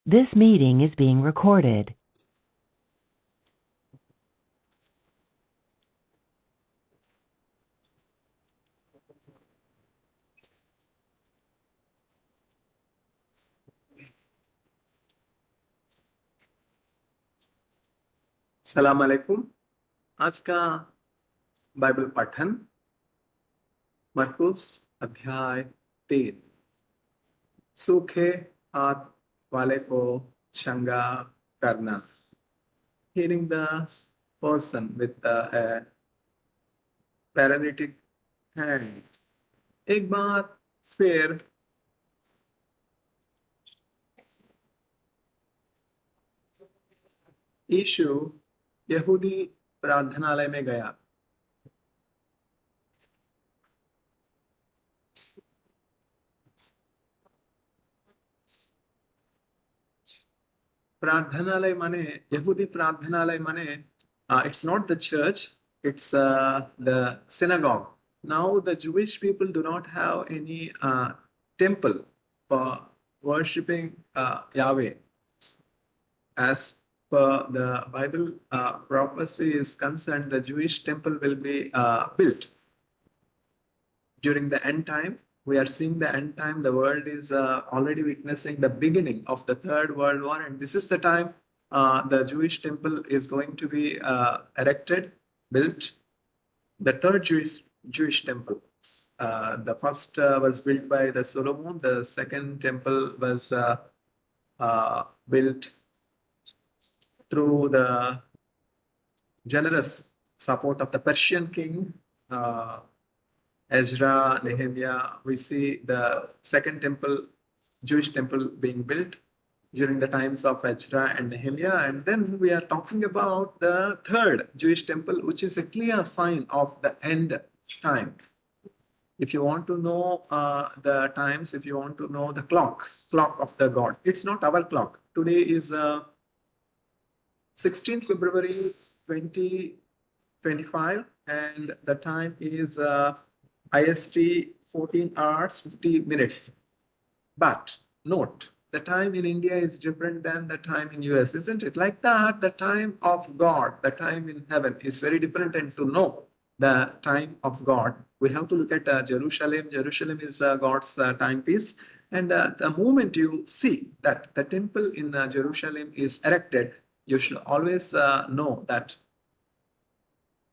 This meeting is being recorded. सलाम अलैकुम। आज का बाइबल पठन मरकुस अध्याय 3। सूखे हाथ वाले को चंगा करना। Healing the person with a paralytic hand। एक बार फिर यीशु यहूदी प्रार्थनालय में गया। प्रार्थनालय माने यहूदी प्रार्थनालय माने it's not the church, it's the synagogue. Now the Jewish people do not have any temple for worshipping Yahweh. As per the Bible prophecy is concerned, the Jewish temple will be built during the end time. We are seeing the end time. The world is already witnessing the beginning of the Third World War, and this is the time the Jewish temple is going to be erected, built. The third Jewish temple. The first was built by the Solomon. The second temple was built through the generous support of the Persian king. Ezra, Nehemiah, we see the second temple, Jewish temple being built during the times of Ezra and Nehemiah. And then we are talking about the third Jewish temple, which is a clear sign of the end time. If you want to know the times, if you want to know the clock of the God, it's not our clock. Today is 16th February 2025, and the time is IST 14 hours 50 minutes. But note, the time in India is different than the time in US, isn't it? Like that, the time of God, the time in heaven is very different. And to know the time of God, we have to look at Jerusalem. Jerusalem is God's timepiece. And the moment you see that the temple in Jerusalem is erected, you should always know that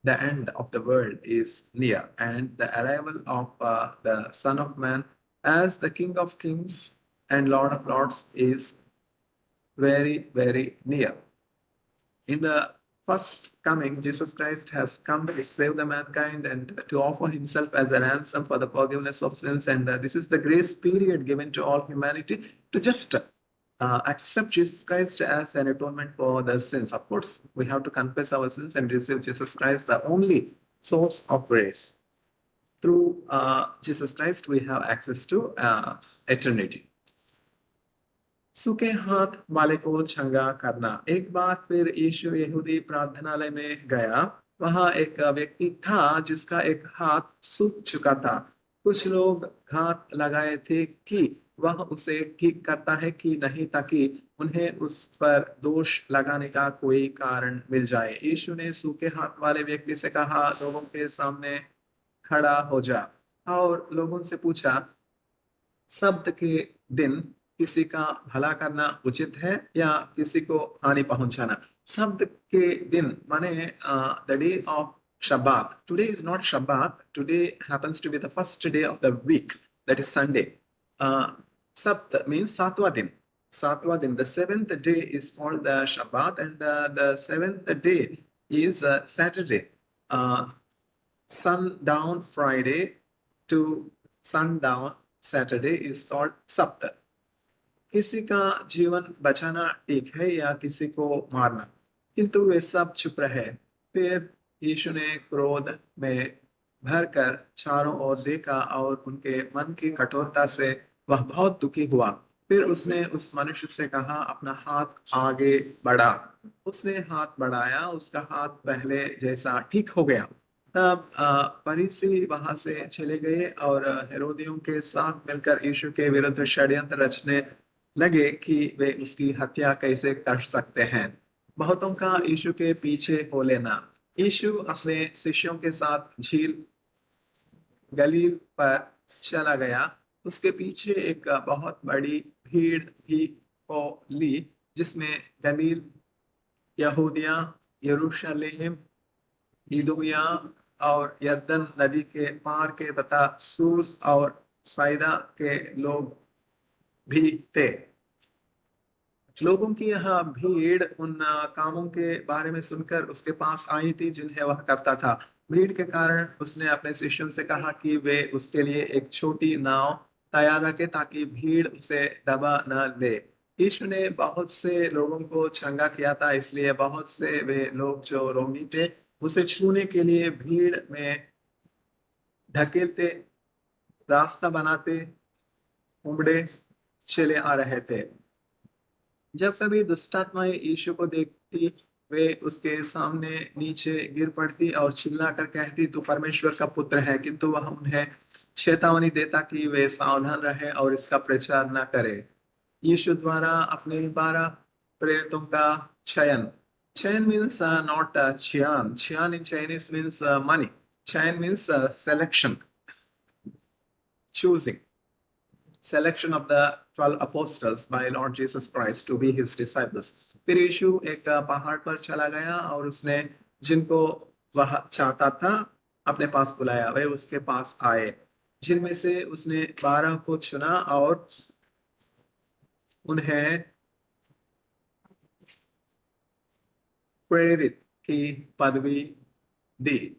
the end of the world is near, and the arrival of the Son of Man as the King of Kings and Lord of Lords is very, very near. In the first coming, Jesus Christ has come to save the mankind and to offer himself as a ransom for the forgiveness of sins. And this is the grace period given to all humanity to just accept Jesus Christ as an atonement for the sins. Of course, we have to confess our sins and receive Jesus Christ, the only source of grace. Through Jesus Christ, we have access to eternity. सूखे हाथ वाले को चंगा करना। एक बार फिर यीशु यहूदी प्रार्थनालय में गया। वहां एक व्यक्ति था जिसका एक हाथ सूख चुका था। कुछ लोग घात लगाए थे कि वह उसे ठीक करता है कि नहीं, ताकि उन्हें उस पर दोष लगाने का कोई कारण मिल जाए। यीशु ने सूखे हाथ वाले व्यक्ति से कहा, लोगों के सामने खड़ा हो जा। और लोगों से पूछा, शब्द के दिन किसी का भला करना उचित है या किसी को हानि पहुंचाना। शब्द के दिन माने the day of Shabbat. Today is not Shabbat. Today happens to be the first day of the week, that is Sunday. Sabt means Satwa din. Satwa din. The seventh day is called the Shabbat, and the seventh day is Saturday. Sundown Friday to sundown Saturday is called Sabt. किसी का जीवन बचाना ठीक है या किसी को मारना, किंतु वे सब चुप रहे। फिर यीशु ने क्रोध में भरकर चारों ओर देखा और उनके मन की कठोरता से वह बहुत दुखी हुआ। फिर उसने उस मनुष्य से कहा, अपना हाथ आगे बढ़ा। उसने हाथ बढ़ाया, उसका हाथ पहले जैसा ठीक हो गया। तब फरीसी वहां से चले गए और हेरोदियों के साथ मिलकर यीशु के विरुद्ध षड्यंत्र रचने लगे कि वे उसकी हत्या कैसे कर सकते हैं। बहुतों का यीशु के पीछे हो लेना। यीशु अपने शिष्यों के साथ झील गलील पर चला गया। उसके पीछे एक बहुत बड़ी भीड़ भी हो ली, जिसमें गलील, यहूदिया, यरूशलेम, इदुमिया और यरदन नदी के पार के तथा सूर और साइदा के लोग भी थे। लोगों की यह भीड़ उन कामों के बारे में सुनकर उसके पास आई थी जिन्हें वह करता था। भीड़ के कारण उसने अपने शिष्यों से कहा कि वे उसके लिए एक छोटी नाव तैयार रखें ताकि भीड़ उसे दबा न ले। यीशु ने बहुत से लोगों को चंगा किया था, इसलिए बहुत से वे लोग जो रोगी थे उसे छूने के लिए भीड़ में ढकेलते, रास्ता बनाते, उमड़े चले आ रहे थे। जब कभी दुष्टात्माएं यीशु को देखती, वे उसके सामने नीचे गिर पड़ती और चिल्लाकर कहती, तू परमेश्वर का पुत्र है, किंतु वह उन्हें चेतावनी देता कि वे सावधान रहे और इसका प्रचार न करे। यीशु द्वारा अपने 12 प्रेरितों का चयन। चयन means not Chiyaan. Chiyaan in Chinese means money. चयन means selection, choosing. Selection of the 12 apostles by Lord Jesus Christ to be his disciples. फिर यीशु एक पहाड़ पर चला गया और उसने जिनको वह चाहता था अपने पास बुलाया, वे उसके पास आए, जिनमें से उसने 12 को चुना और उन्हें प्रेरित की पदवी दी।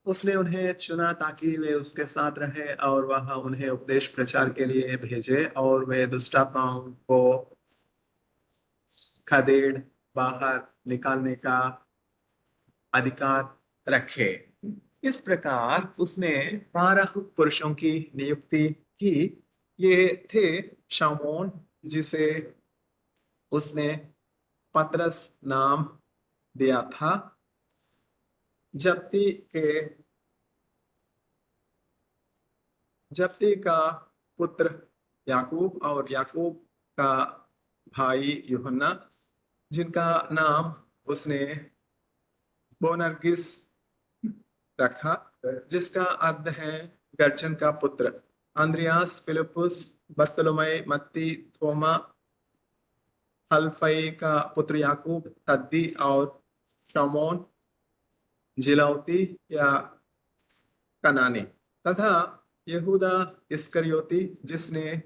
उसने उन्हें चुना ताकि वे उसके साथ रहे और वह उन्हें उपदेश प्रचार के लिए भेजे और वे दुष्टात्माओं को खदेड़ बाहर निकालने का अधिकार रखे। इस प्रकार उसने 12 पुरुषों की नियुक्ति की। ये थे शमौन, जिसे उसने पतरस नाम दिया था, जब्दी का पुत्र याकूब और याकूब का भाई यूहन्ना, जिनका नाम उसने बोनर्गिस रखा, जिसका अर्थ है गर्जन का पुत्र, अंद्रियास, फिलिपुस, बर्तलोमै, मत्ती, थोमा, हल्फई का पुत्र याकूब, तद्दी और शमौन जिलौती या कनानी, तथा यहूदा इस्करियोती, जिसने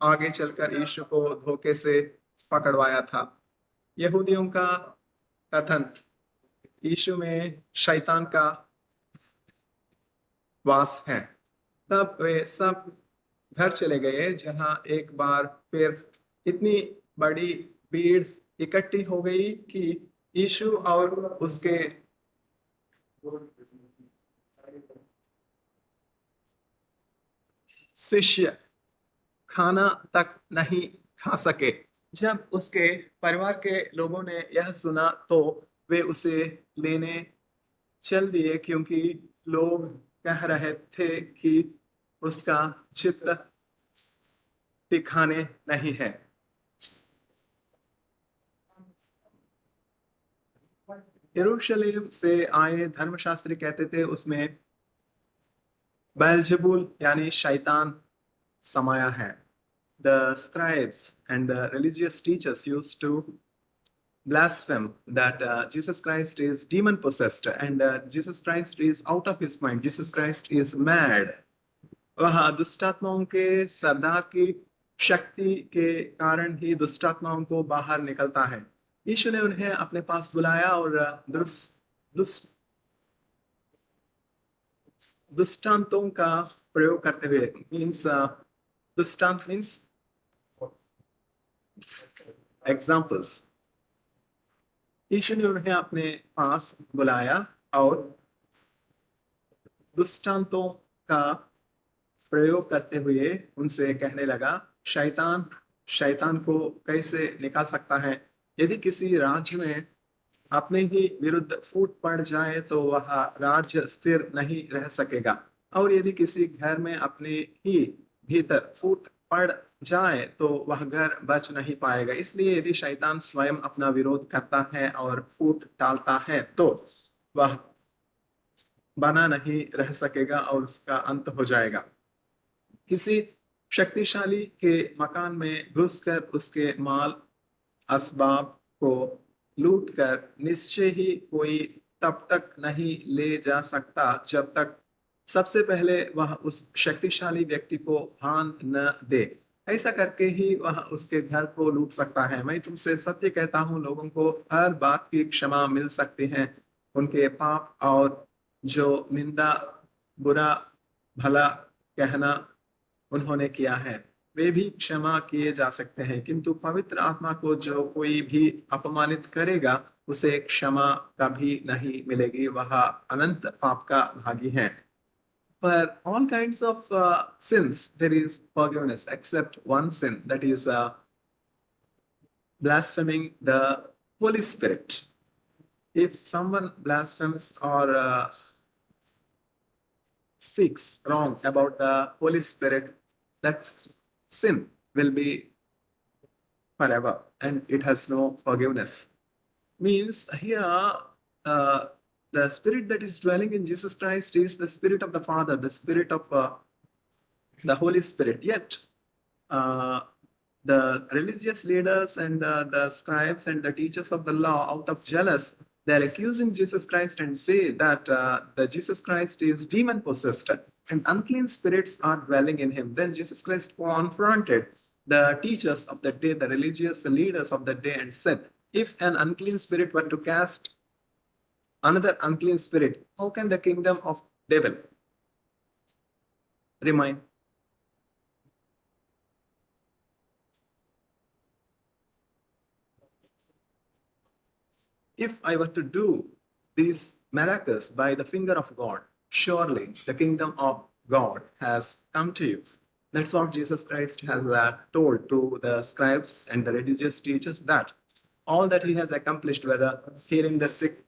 आगे चलकर यीशु को धोखे से पकड़वाया था। यहूदियों का कथन, यीशु में शैतान का वास है। तब वे सब घर चले गए, जहां एक बार फिर इतनी बड़ी भीड़ इकट्ठी हो गई कि यीशु और उसके शिष्य खाना तक नहीं खा सके। जब उसके परिवार के लोगों ने यह सुना तो वे उसे लेने चल दिए, क्योंकि लोग कह रहे थे कि उसका चित्त ठिकाने नहीं है। यरूशलेम से आए धर्मशास्त्री कहते थे उसमें बेल्जेबुल यानी शैतान समाया है। The scribes and the religious teachers used to blaspheme that Jesus Christ is demon possessed and Jesus Christ is out of his mind. Jesus Christ is mad. वह दुष्टात्माओं के सरदार की शक्ति के कारण ही दुष्टात्माओं को बाहर निकलता है। यीशु ने उन्हें अपने पास बुलाया और दुष्टांतों का प्रयोग करते हुए, मीन्स दुष्टांत मीन्स एग्जाम्पल्स। यीशु ने उन्हें अपने पास बुलाया और दुष्टांतों का प्रयोग करते हुए उनसे कहने लगा, शैतान को कैसे निकाल सकता है? यदि किसी राज्य में अपने ही विरुद्ध फूट पड़ जाए तो वह राज्य स्थिर नहीं रह सकेगा, और यदि किसी घर में अपने ही भीतर फूट पड़ जाए तो वह घर बच नहीं पाएगा। इसलिए यदि शैतान स्वयं अपना विरोध करता है और फूट डालता है तो वह बना नहीं रह सकेगा और उसका अंत हो जाएगा। किसी शक्तिशाली के मकान में घुसकर उसके माल असबाब को लूटकर निश्चय ही कोई तब तक नहीं ले जा सकता जब तक सबसे पहले वह उस शक्तिशाली व्यक्ति को भान न दे। ऐसा करके ही वह उसके घर को लूट सकता है। मैं तुमसे सत्य कहता हूँ, लोगों को हर बात की क्षमा मिल सकती है। उनके पाप और जो निंदा, बुरा भला कहना उन्होंने किया है, वे भी क्षमा किए जा सकते हैं। किंतु पवित्र आत्मा को जो कोई भी अपमानित करेगा उसे क्षमा कभी नहीं मिलेगी, वह अनंत पाप का भागी है। For all kinds of sins, there is forgiveness except one sin, that is blaspheming the Holy Spirit. If someone blasphemes or speaks wrong about the Holy Spirit, that sin will be forever and it has no forgiveness. Means here, the spirit that is dwelling in Jesus Christ is the spirit of the Father, the spirit of the Holy Spirit. Yet, uh, the religious leaders and the scribes and the teachers of the law, out of jealous, they are accusing Jesus Christ and say that the Jesus Christ is demon possessed and unclean spirits are dwelling in him. Then Jesus Christ confronted the teachers of the day, the religious leaders of the day, and said, if an unclean spirit were to cast another unclean spirit, how can the kingdom of devil remain? If I were to do these miracles by the finger of God, surely the kingdom of God has come to you. That's what Jesus Christ has told to the scribes and the religious teachers, that all that he has accomplished, whether healing the sick,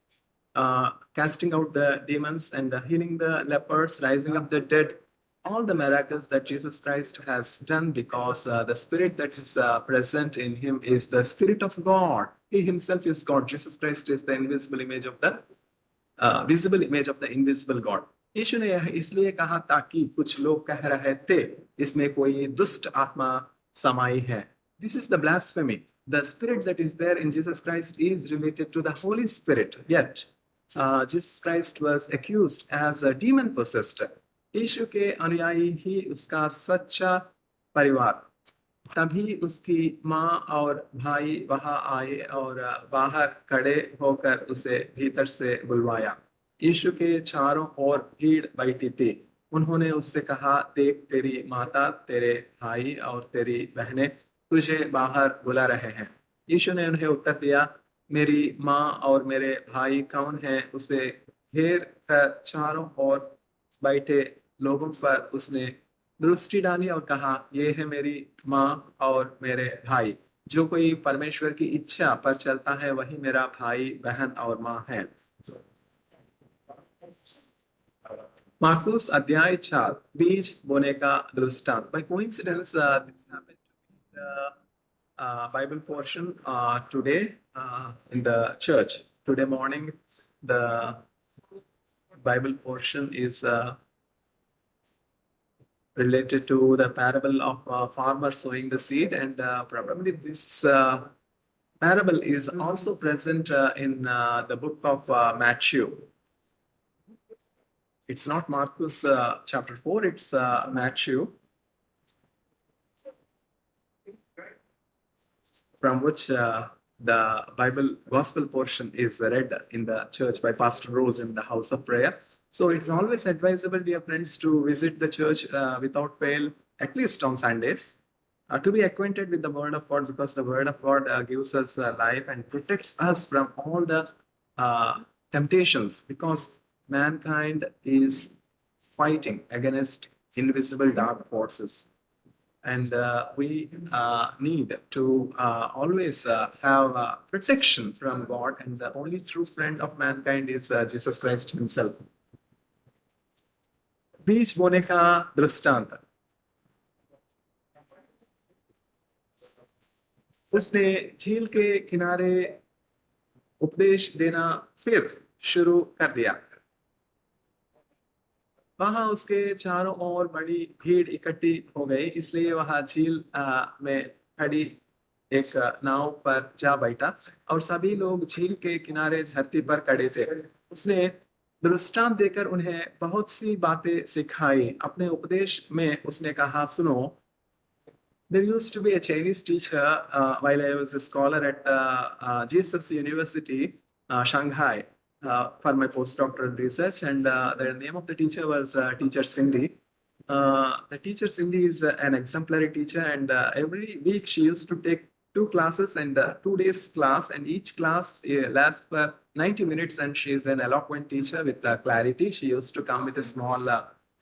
casting out the demons, and healing the lepers, rising up the dead, all the miracles that Jesus Christ has done, because the spirit that is present in him is the spirit of God. He himself is God. Jesus Christ is the invisible image of the visible image of the invisible God. यीशु ने यह इसलिए कहा ताकि कुछ लोग कह रहे थे इसमें कोई दुष्ट आत्मा समाई है. This is the blasphemy. The spirit that is there in Jesus Christ is related to the Holy Spirit. Yet, Jesus Christ was accused as a demon possessed. यीशु के अनुयायी ही उसका सच्चा परिवार. तभी उसकी माँ और भाई वहां आए और बाहर खड़े होकर उसे भीतर से बुलवाया. यीशु के चारों ओर भीड़ बैठी थी. उन्होंने उससे कहा, देख, तेरी माता, तेरे भाई और तेरी बहनें तुझे बाहर बुला रहे हैं. यीशु ने उन्हें उत्तर दिया, मेरी माँ और मेरे भाई कौन है? उसे घेर कर चारों ओर बैठे लोगों पर उसने दृष्टि डाली और कहा, ये है मेरी माँ और मेरे भाई. जो कोई परमेश्वर की इच्छा पर चलता है वही मेरा भाई, बहन और माँ है. मार्कुस अध्याय 4, बीज बोने का दृष्टांत. By coincidence, this happened to be the Bible portion today in the church. Today morning, the Bible portion is related to the parable of farmer sowing the seed, and probably this parable is also present in the book of Matthew. It's not Marcus chapter 4, it's Matthew, from which the Bible gospel portion is read in the church by Pastor Rose in the house of prayer. So it's always advisable, dear friends, to visit the church without fail, at least on Sundays, to be acquainted with the Word of God, because the Word of God gives us life and protects us from all the uh, temptations, because mankind is fighting against invisible dark forces. And we need to always have protection from God, and the only true friend of mankind is Jesus Christ himself. बीज बोने का दृष्टांत. उसने झील के किनारे उपदेश देना फिर शुरू कर दिया। वहां उसके चारों ओर बड़ी भीड़ इकट्ठी हो गई, इसलिए वह झील में खड़ी एक नाव पर जा बैठा और सभी लोग झील के किनारे धरती पर खड़े थे। उसने दृष्टांत देकर उन्हें बहुत सी बातें सिखाई। अपने उपदेश में उसने कहा, सुनो, there used to be a Chinese teacher while I was a scholar at GSFC University, Shanghai, for my postdoctoral research. And the name of the teacher was Teacher Cindy. The teacher Cindy is an exemplary teacher, and every week she used to take two classes and 2 days class, and each class lasts for 90 minutes. And she is an eloquent teacher with clarity. She used to come with a small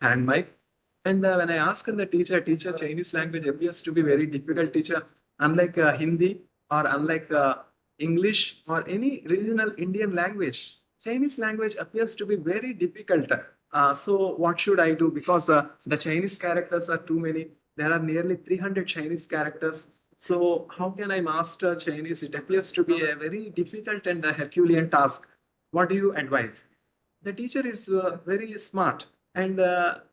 hand mic, and when I asked the teacher, Chinese language appears to be very difficult, teacher, unlike Hindi or unlike English or any regional Indian language. Chinese language appears to be very difficult. So what should I do? Because the Chinese characters are too many. There are nearly 300 Chinese characters. So how can I master Chinese? It appears to be a very difficult and a Herculean task. What do you advise? The teacher is very smart, and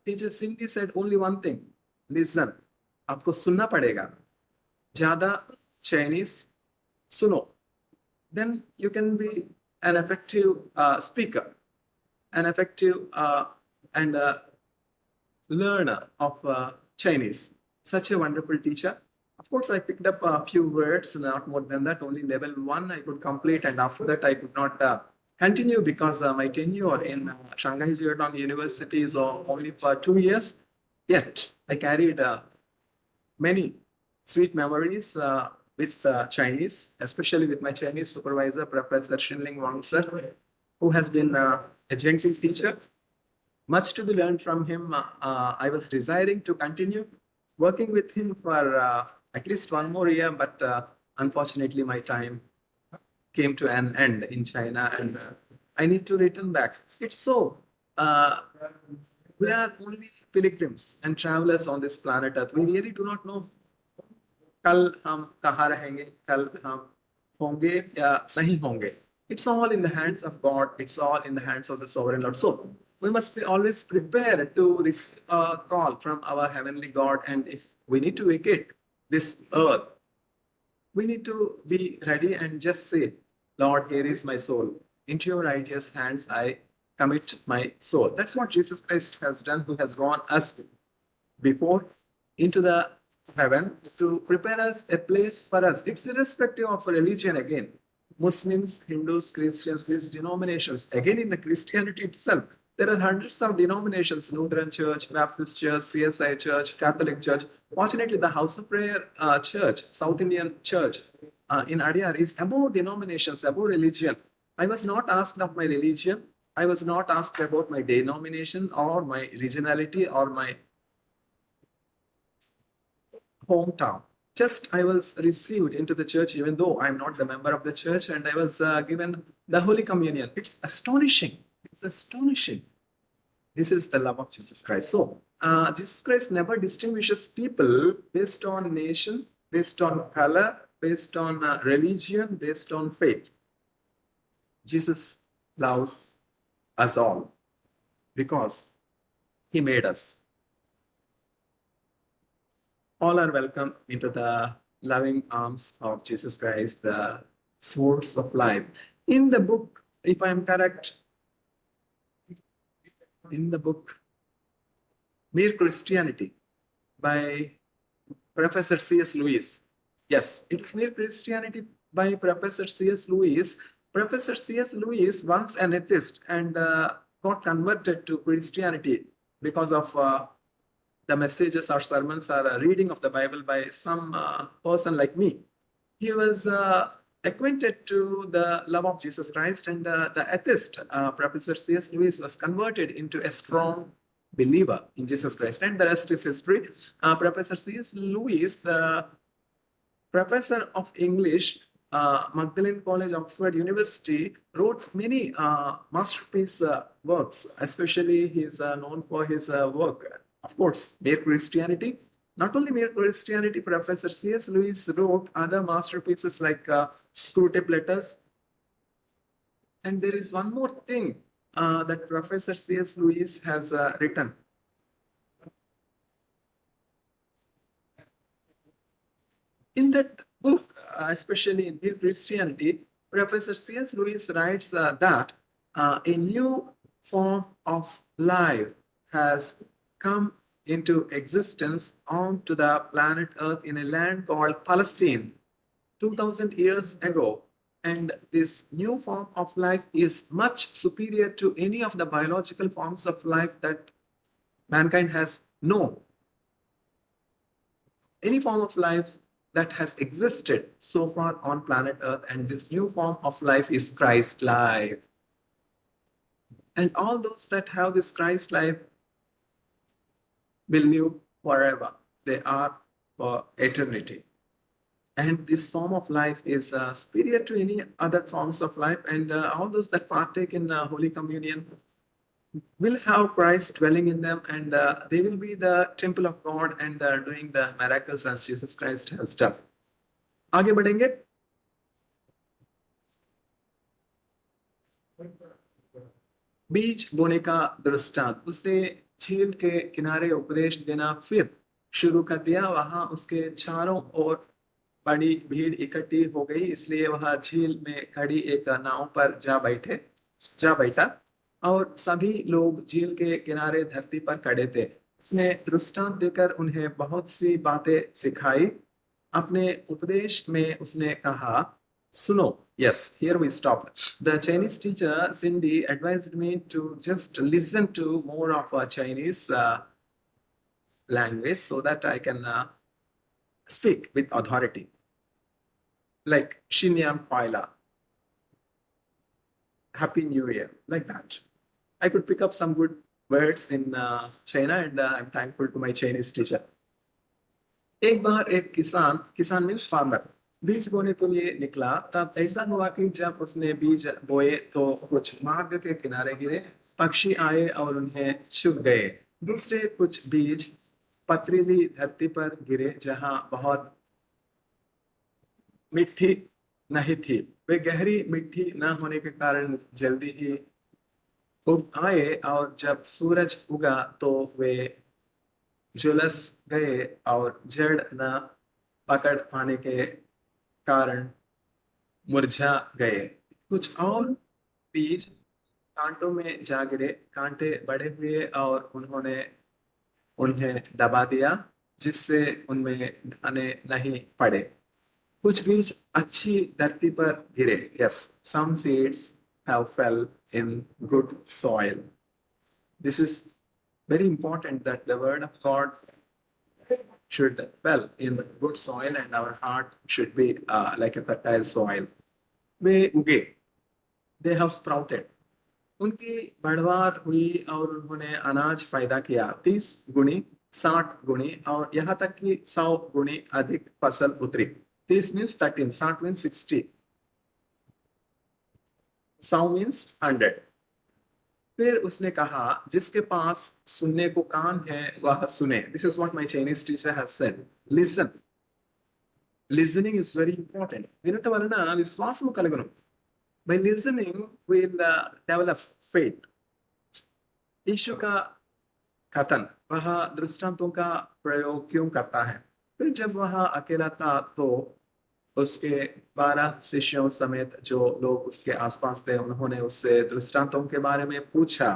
teacher Cindy said only one thing: listen. आपको सुनना पड़ेगा, ज्यादा Chinese सुनो, then you can be an effective speaker, an effective and learner of Chinese. Such a wonderful teacher. Of course, I picked up a few words, not more than that. Only level 1 I could complete, and after that I could not continue because my tenure in Shanghai Jiaotong University is only for 2 years. Yet I carried many sweet memories with Chinese, especially with my Chinese supervisor, Professor Shinling Wang Sir, who has been a gentle teacher. Much to be learned from him. I was desiring to continue working with him for at least one more year, but unfortunately, my time came to an end in China, and I need to return back. It's so. We are only pilgrims and travelers on this planet Earth. We really do not know कल हम कहाँ रहेंगे, कल हम होंगे या नहीं होंगे. It's all in the hands of God. It's all in the hands of the sovereign Lord. So we must be always prepared to receive a call from our heavenly God. And if we need to vacate this earth, we need to be ready and just say, Lord, here is my soul. Into your righteous hands I commit my soul. That's what Jesus Christ has done, who has gone us before into the heaven to prepare us a place for us. It's irrespective of religion again. Muslims, Hindus, Christians, these denominations. Again, in the Christianity itself, there are hundreds of denominations: Lutheran Church, Baptist Church, CSI Church, Catholic Church. Fortunately, the House of Prayer Church, South Indian Church in Adyar is above denominations, above religion. I was not asked of my religion. I was not asked about my denomination or my regionality or my hometown. Just I was received into the church, even though I'm not the member of the church, and I was given the Holy Communion. It's astonishing. It's astonishing. This is the love of Jesus Christ. So, Jesus Christ never distinguishes people based on nation, based on color, based on religion, based on faith. Jesus loves us all because he made us. All are welcome into the loving arms of Jesus Christ, the source of life. In the book, if I am correct, in the book Mere Christianity by Professor C.S. Lewis. Yes, it is Mere Christianity by Professor C.S. Lewis. Professor C.S. Lewis, once an atheist, and got converted to Christianity because of the messages or sermons or reading of the Bible by some person like me. He was acquainted to the love of Jesus Christ, and the atheist, Professor C.S. Lewis, was converted into a strong believer in Jesus Christ, and the rest is history. Professor C.S. Lewis, the professor of English, Magdalene College, Oxford University, wrote many masterpiece works. Especially, he is known for his work, of course, Mere Christianity, Not only mere Christianity, Professor C.S. Lewis wrote other masterpieces like Screwtape Letters. And there is one more thing that Professor C.S. Lewis has written. In that book, especially in Mere Christianity, Professor C.S. Lewis writes that a new form of life has come into existence onto the planet Earth in a land called Palestine 2000 years ago. And this new form of life is much superior to any of the biological forms of life that mankind has known. Any form of life that has existed so far on planet Earth, and this new form of life is Christ life. And all those that have this Christ life will live forever. They are for eternity. And this form of life is superior to any other forms of life. And all those that partake in Holy Communion will have Christ dwelling in them, and they will be the temple of God and doing the miracles as Jesus Christ has done. आगे बढ़ेंगे. बीज बोने का दृष्टांत. उसने झील के किनारे उपदेश देना फिर शुरू कर दिया. वहां उसके चारों ओर बड़ी भीड़ इकट्ठी हो गई, इसलिए वह झील में खड़ी एक नाव पर जा बैठा और सभी लोग झील के किनारे धरती पर खड़े थे. उसने दृष्टांत देकर उन्हें बहुत सी बातें सिखाई. अपने उपदेश में उसने कहा, सुनो. Yes, here we stop. The Chinese teacher Cindy advised me to just listen to more of a Chinese language so that I can speak with authority. Like Xinyan Paila, Happy New Year, like that. I could pick up some good words in China, and I'm thankful to my Chinese teacher. एक बार एक किसान means farmer बीज बोने के लिए निकला. तब ऐसा हुआ कि जब उसने बीज बोए तो कुछ मार्ग के किनारे गिरे. पक्षी आए और उन्हें चुग गए. दूसरे कुछ बीज पथरीली धरती पर गिरे जहां बहुत मिट्टी नहीं थी. वे गहरी मिट्टी न होने के कारण जल्दी ही उग आए, और जब सूरज उगा तो वे झुलस गए और जड़ न पकड़ पाने के कारण मुरझा गए. कुछ और बीज कांटों में जा गिरे. कांटे बड़े हुए और उन्होंने उन्हें दबा दिया, जिससे उनमें दाने नहीं पड़े. कुछ बीज अच्छी धरती पर गिरे. Yes, some seeds have fell in good soil. This is very important that the word of God should well in good soil, and our heart should be like a fertile soil. वे उगे. They have sprouted. उनकी बढ़वार हुई और उन्होंने अनाज पैदा किया. 30 गुणी, 60 गुणी और यहाँ तक कि 100 गुणी अधिक फसल उतरी. 30 means 13, 60 means 60, 100 means 100. फिर उसने कहा, जिसके पास सुनने को कान है वह सुने. This is what my Chinese teacher has said. Listen. Listening is very important. వినట వలన విశ్వాసము కలుగును. By listening we'll develop faith. यीशु का कथन, वह दृष्टांतों का प्रयोग क्यों करता है? फिर जब वह अकेला था तो उसके 12 शिष्यों समेत जो लोग उसके आसपास थे, उन्होंने उससे दृष्टांतों के बारे में पूछा.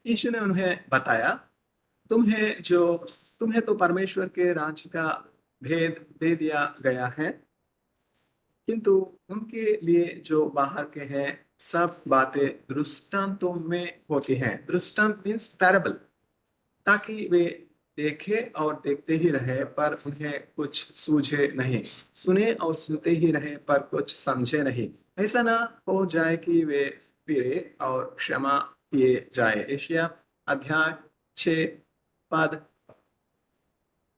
यीशु ने उन्हें बताया, तुम्हें तो परमेश्वर के राज्य का भेद दे दिया गया है, किंतु उनके लिए जो बाहर के हैं सब बातें दृष्टांतों में होती हैं. दृष्टांत मीन्स पैराबल, ताकि वे देखे और देखते ही रहे पर उन्हें कुछ सूझे नहीं, सुने और सुनते ही रहे पर कुछ समझे नहीं. ऐसा ना हो जाए कि वे फिरे और क्षमा किए जाए. एशिया अध्याय 6 पद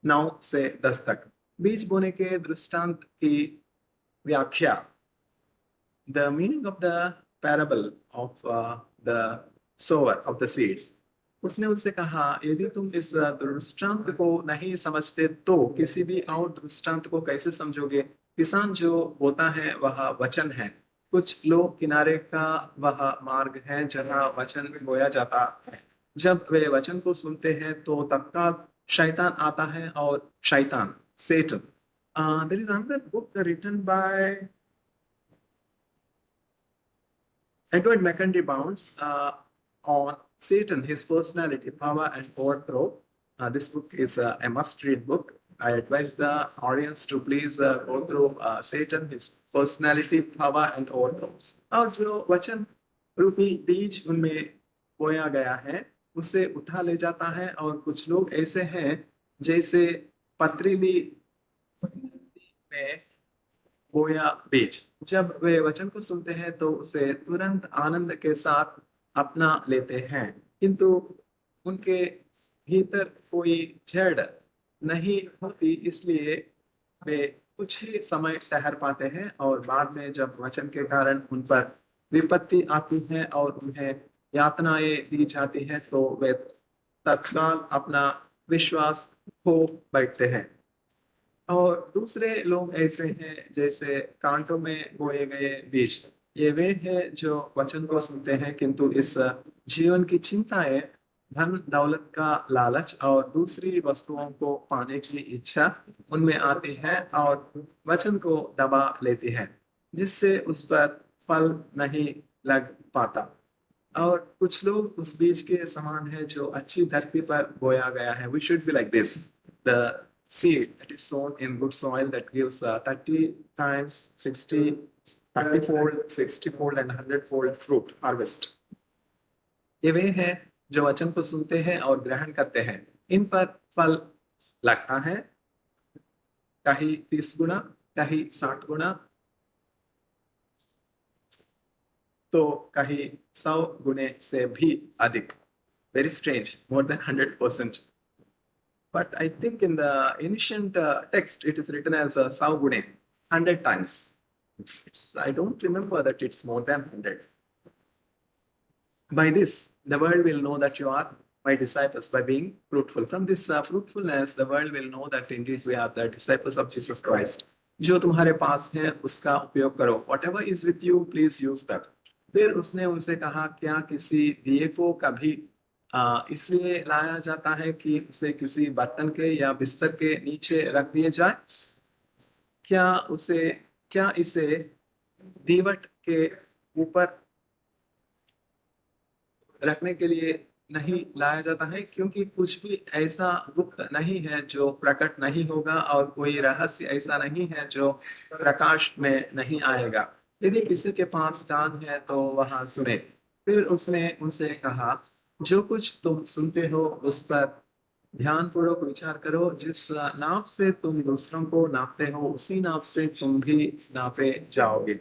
9 से 10 तक. बीज बोने के दृष्टांत की व्याख्या, the meaning of the parable of the sower of the seeds. उसने उनसे कहा, यदि तुम इस दृष्टांत को नहीं समझते तो किसी भी और दृष्टांत को कैसे समझोगे? किसान जो बोता है वह वचन है। कुछ लोग किनारे का वह मार्ग है जहाँ वचन बोया जाता है। जब वे वचन को सुनते हैं तो तत्काल शैतान आता है और शैतान, Satan. There is another book written by Edward McKenzie Bounds on Satan, his personality, power, and overthrow. This book is a must-read book. I advise the audience to please go through Satan, his personality, power, and overthrow. और जो वचन रूपी बीज उनमें बोया गया है, उसे उठा ले जाता है, और कुछ लोग ऐसे हैं जैसे पथरीली में बोया बीज। जब वे वचन को सुनते हैं तो उसे तुरंत आनंद के साथ अपना लेते हैं, किंतु उनके भीतर कोई जड़ नहीं होती, इसलिए वे कुछ ही समय ठहर पाते हैं, और बाद में जब वचन के कारण उन पर विपत्ति आती है और उन्हें यातनाएं दी जाती हैं तो वे तत्काल अपना विश्वास खो बैठते हैं। और दूसरे लोग ऐसे हैं जैसे कांटों में बोए गए बीज। ये वे हैं जो वचन को सुनते हैं, किंतु इस जीवन की चिंताएं, धन दौलत का लालच और दूसरी वस्तुओं को पाने की इच्छा उनमें आती है और वचन को दबा लेती है, जिससे उस पर फल नहीं लग पाता। और कुछ लोग उस बीज के समान है जो अच्छी धरती पर बोया गया है। We should be like this. The seed that is sown in good soil that gives 30 times 60, 30-fold, 60-fold and 100-fold fruit harvest. ये वे हैं जो वचन को सुनते हैं और ग्रहण करते हैं। इन पर फल लगता है, कहीं 30 गुना, कहीं 60 गुना, तो कहीं 100 गुने से भी अधिक। Very strange, more than 100%. But I think in the ancient text, it is written as 100 gune, 100 times. I don't remember that it's more than 100. By this, the world will know that you are my disciples by being fruitful. From this fruitfulness, the world will know that indeed we are the disciples of Jesus Christ. जो तुम्हारे पास है उसका उपयोग करो। Whatever is with you, please use that. फिर उसने उनसे कहा, क्या किसी दिए को कभी इसलिए लाया जाता है कि उसे किसी बर्तन के या बिस्तर के नीचे रख दिए जाए? क्या इसे दीवट के ऊपर रखने के लिए नहीं लाया जाता है? क्योंकि कुछ भी ऐसा गुप्त नहीं है जो प्रकट नहीं होगा, और कोई रहस्य ऐसा नहीं है जो प्रकाश में नहीं आएगा। यदि किसी के पास कान है तो वह सुने। फिर उसने उनसे कहा, जो कुछ तुम सुनते हो उस पर ध्यानपूर्वक विचार करो। जिस नाप से तुम दूसरों को नापते हो उसी नाप से तुम भी नापे जाओगे,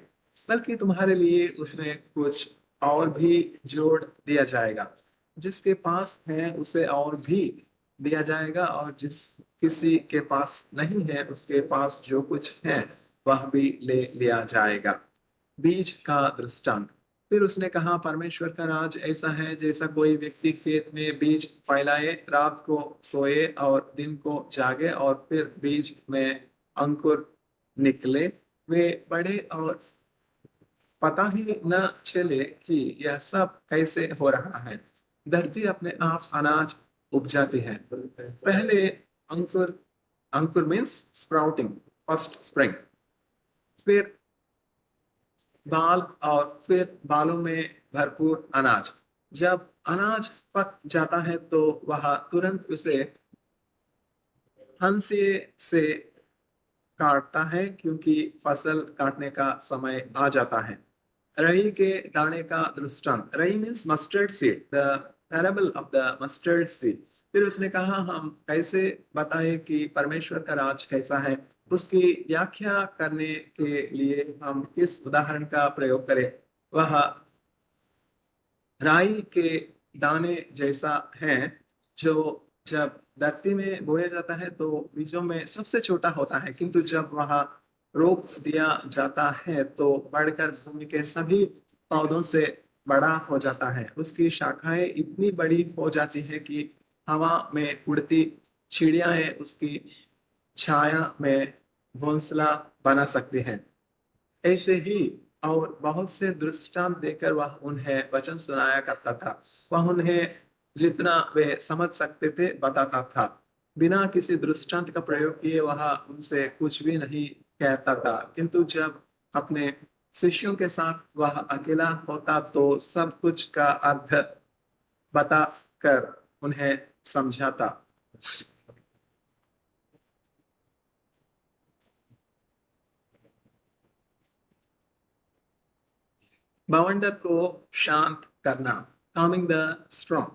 बल्कि तुम्हारे लिए उसमें कुछ और भी जोड़ दिया जाएगा। जिसके पास है उसे और भी दिया जाएगा, और जिस किसी के पास नहीं है उसके पास जो कुछ है वह भी ले लिया जाएगा। बीज का दृष्टांत। फिर उसने कहा, परमेश्वर का राज ऐसा है जैसा कोई व्यक्ति खेत में बीज फैलाए, रात को सोए और दिन को जागे, और फिर बीज में अंकुर निकले, वे बड़े और पता ही न चले कि यह सब कैसे हो रहा है। धरती अपने आप अनाज उपजाती है। पहले अंकुर, अंकुर मीन्स स्प्राउटिंग, फर्स्ट स्प्रिंग, फिर बाल, और फिर बालों में भरपूर अनाज। जब अनाज पक जाता है तो वह तुरंत उसे हंसिए से काटता है, क्योंकि फसल काटने का समय आ जाता है। रई के दाने का दृष्टांत। रई means mustard seed, the parable of the mustard seed. फिर उसने कहा, हम कैसे बताएं कि परमेश्वर का राज कैसा है? उसकी व्याख्या करने के लिए हम किस उदाहरण का प्रयोग करें? वह राई के दाने जैसा है, जो जब धरती में बोया जाता है तो बीजों में सबसे छोटा होता है, किंतु जब वह रोप दिया जाता है तो बढ़कर भूमि के सभी पौधों से बड़ा हो जाता है। उसकी शाखाएं इतनी बड़ी हो जाती हैं कि हवा में उड़ती चिड़ियाएं उसकी छाया में घोंसला बना सकती हैं। ऐसे ही और बहुत से दृष्टांत देकर वह उन्हें वचन सुनाया करता था। वह उन्हें जितना वे समझ सकते थे बताता था। बिना किसी दृष्टांत का प्रयोग किए वह उनसे कुछ भी नहीं कहता था, किंतु जब अपने शिष्यों के साथ वह अकेला होता तो सब कुछ का अर्थ बता कर उन्हें समझाता। बवंडर को शांत करना, calming the storm।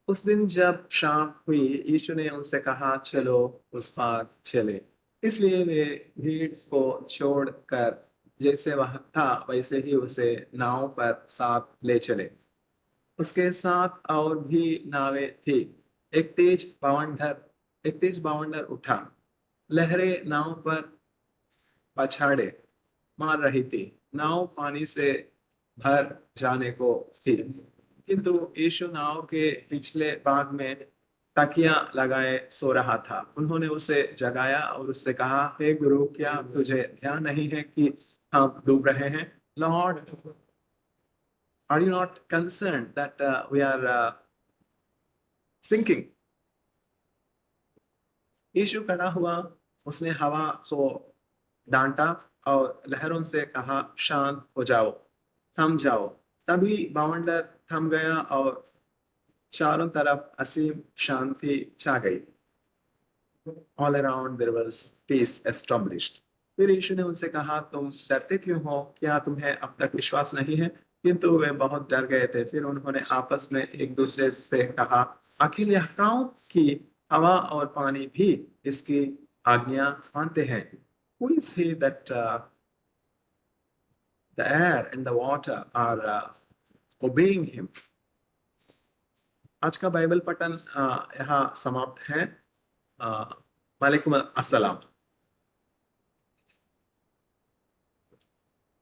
उस दिन जब शाम हुई, यीशु ने उनसे कहा, चलो उस पार चले। इसलिए वे भीड़ को छोड़कर जैसे वह था वैसे ही उसे नाव पर साथ ले चले। उसके साथ और भी नावें थी। एक तेज बवंडर एक तेज बवंडर उठा। लहरें नाव पर पछाड़े मार रही थी। नाव पानी से भर जाने को थी, किंतु यीशु नाव के पिछले भाग में तकिया लगाए सो रहा था। उन्होंने उसे जगाया और उससे कहा, हे गुरु, क्या तुझे ध्यान नहीं है कि हम डूब रहे हैं? Lord, are you not concern that we are sinking? Yeshu खड़ा हुआ। उसने हवा को डांटा और लहरों से कहा, शांत हो जाओ, थम जाओ। तभी बवंडर थम गया और चारों तरफ असीम शांति छा गई। All around there was peace established। फिर यीशु ने उनसे कहा, तुम डरते क्यों हो? क्या तुम्हें अब तक विश्वास नहीं है? किंतु वे बहुत डर गए थे। फिर उन्होंने आपस में एक दूसरे से कहा, आखिर यह कौन कि हवा और पानी भी इसकी आज्ञा मानते हैं? Who is he that the air and the water are obeying him? आज का बाइबल पठन यहाँ समाप्त है। वालेकुम अस्सलाम।